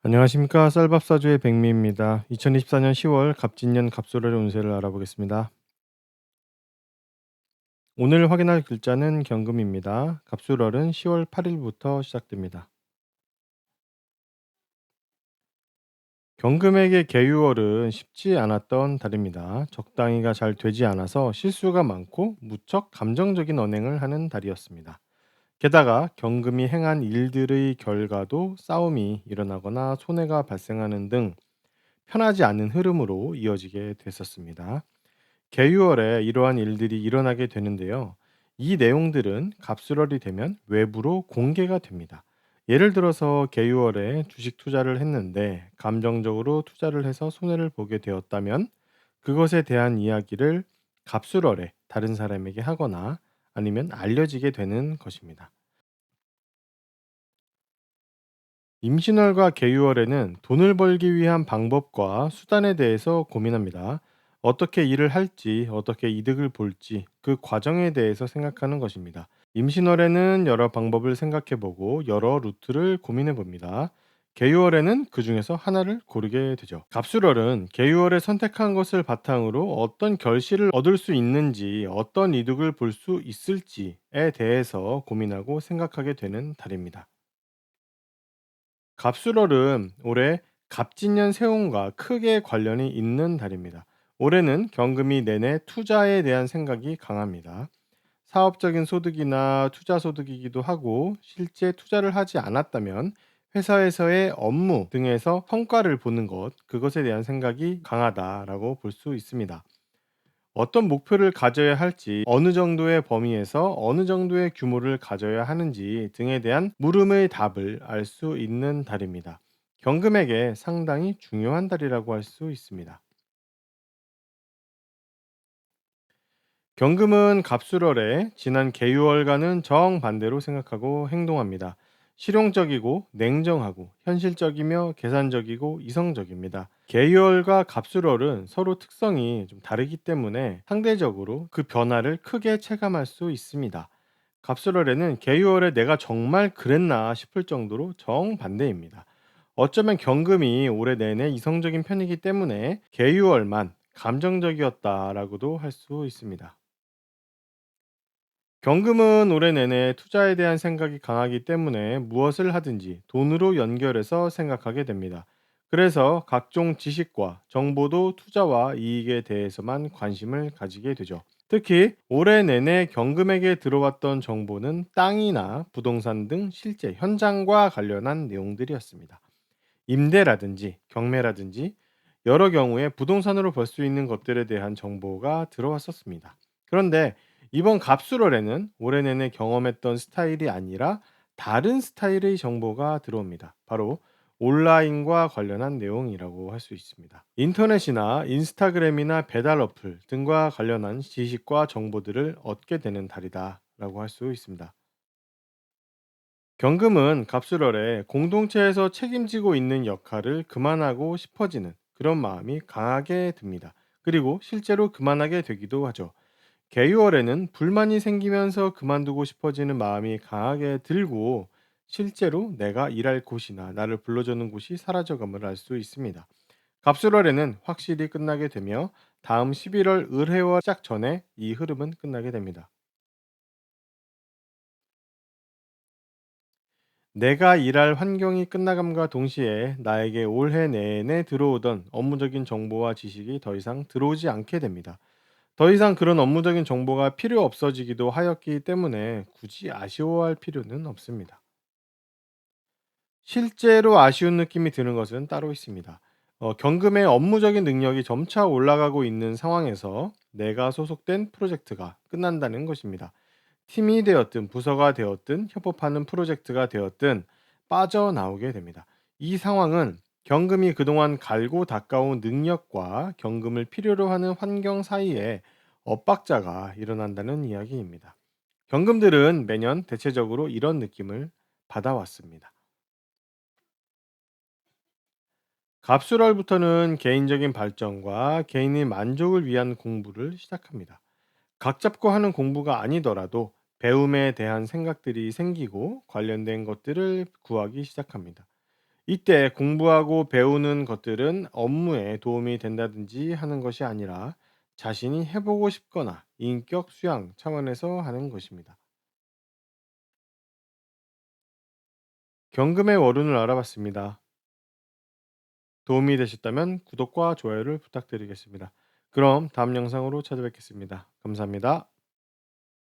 안녕하십니까. 쌀밥사주의 백미입니다. 2024년 10월 갑진년 갑술월의 운세를 알아보겠습니다. 오늘 확인할 글자는 경금입니다. 갑술월은 10월 8일부터 시작됩니다. 경금에게 개유월은 쉽지 않았던 달입니다. 적당히가 잘 되지 않아서 실수가 많고 무척 감정적인 언행을 하는 달이었습니다. 게다가 경금이 행한 일들의 결과도 싸움이 일어나거나 손해가 발생하는 등 편하지 않은 흐름으로 이어지게 됐었습니다. 개유월에 이러한 일들이 일어나게 되는데요. 이 내용들은 갑술월이 되면 외부로 공개가 됩니다. 예를 들어서 개유월에 주식 투자를 했는데 감정적으로 투자를 해서 손해를 보게 되었다면 그것에 대한 이야기를 갑술월에 다른 사람에게 하거나 아니면 알려지게 되는 것입니다. 임신월과 계유월에는 돈을 벌기 위한 방법과 수단에 대해서 고민합니다. 어떻게 일을 할지, 어떻게 이득을 볼지 그 과정에 대해서 생각하는 것입니다. 임신월에는 여러 방법을 생각해 보고 여러 루트를 고민해 봅니다. 계유월에는 그 중에서 하나를 고르게 되죠. 갑술월은 계유월에 선택한 것을 바탕으로 어떤 결실을 얻을 수 있는지, 어떤 이득을 볼 수 있을지에 대해서 고민하고 생각하게 되는 달입니다. 갑술월은 올해 갑진년 세운과 크게 관련이 있는 달입니다. 올해는 경금이 내내 투자에 대한 생각이 강합니다. 사업적인 소득이나 투자 소득이기도 하고 실제 투자를 하지 않았다면 회사에서의 업무 등에서 성과를 보는 것, 그것에 대한 생각이 강하다라고 볼 수 있습니다. 어떤 목표를 가져야 할지, 어느 정도의 범위에서 어느 정도의 규모를 가져야 하는지 등에 대한 물음의 답을 알 수 있는 달입니다. 경금에게 상당히 중요한 달이라고 할 수 있습니다. 경금은 갑술월에 지난 개유월과는 정반대로 생각하고 행동합니다. 실용적이고 냉정하고 현실적이며 계산적이고 이성적입니다. 개유월과 갑술월은 서로 특성이 좀 다르기 때문에 상대적으로 그 변화를 크게 체감할 수 있습니다. 갑술월에는 개유월에 내가 정말 그랬나 싶을 정도로 정반대입니다. 어쩌면 경금이 올해 내내 이성적인 편이기 때문에 개유월만 감정적이었다라고도 할 수 있습니다. 경금은 올해 내내 투자에 대한 생각이 강하기 때문에 무엇을 하든지 돈으로 연결해서 생각하게 됩니다. 그래서 각종 지식과 정보도 투자와 이익에 대해서만 관심을 가지게 되죠. 특히 올해 내내 경금에게 들어왔던 정보는 땅이나 부동산 등 실제 현장과 관련한 내용들이었습니다. 임대라든지 경매라든지 여러 경우에 부동산으로 벌 수 있는 것들에 대한 정보가 들어왔었습니다. 그런데 이번 갑술월에는 올해 내내 경험했던 스타일이 아니라 다른 스타일의 정보가 들어옵니다. 바로 온라인과 관련한 내용이라고 할 수 있습니다. 인터넷이나 인스타그램이나 배달 어플 등과 관련한 지식과 정보들을 얻게 되는 달이다라고 할 수 있습니다. 경금은 갑술월에 공동체에서 책임지고 있는 역할을 그만하고 싶어지는 그런 마음이 강하게 듭니다. 그리고 실제로 그만하게 되기도 하죠. 개유월에는 불만이 생기면서 그만두고 싶어지는 마음이 강하게 들고 실제로 내가 일할 곳이나 나를 불러주는 곳이 사라져감을 알 수 있습니다. 갑술월에는 확실히 끝나게 되며 다음 11월 을해월 시작 전에 이 흐름은 끝나게 됩니다. 내가 일할 환경이 끝나감과 동시에 나에게 올해 내내 들어오던 업무적인 정보와 지식이 더 이상 들어오지 않게 됩니다. 더 이상 그런 업무적인 정보가 필요 없어지기도 하였기 때문에 굳이 아쉬워할 필요는 없습니다. 실제로 아쉬운 느낌이 드는 것은 따로 있습니다. 경금의 업무적인 능력이 점차 올라가고 있는 상황에서 내가 소속된 프로젝트가 끝난다는 것입니다. 팀이 되었든 부서가 되었든 협업하는 프로젝트가 되었든 빠져나오게 됩니다. 이 상황은 경금이 그동안 갈고 닦아온 능력과 경금을 필요로 하는 환경 사이에 엇박자가 일어난다는 이야기입니다. 경금들은 매년 대체적으로 이런 느낌을 받아왔습니다. 갑술월부터는 개인적인 발전과 개인의 만족을 위한 공부를 시작합니다. 각 잡고 하는 공부가 아니더라도 배움에 대한 생각들이 생기고 관련된 것들을 구하기 시작합니다. 이때 공부하고 배우는 것들은 업무에 도움이 된다든지 하는 것이 아니라 자신이 해보고 싶거나 인격 수양 차원에서 하는 것입니다. 경금의 월운을 알아봤습니다. 도움이 되셨다면 구독과 좋아요를 부탁드리겠습니다. 그럼 다음 영상으로 찾아뵙겠습니다. 감사합니다.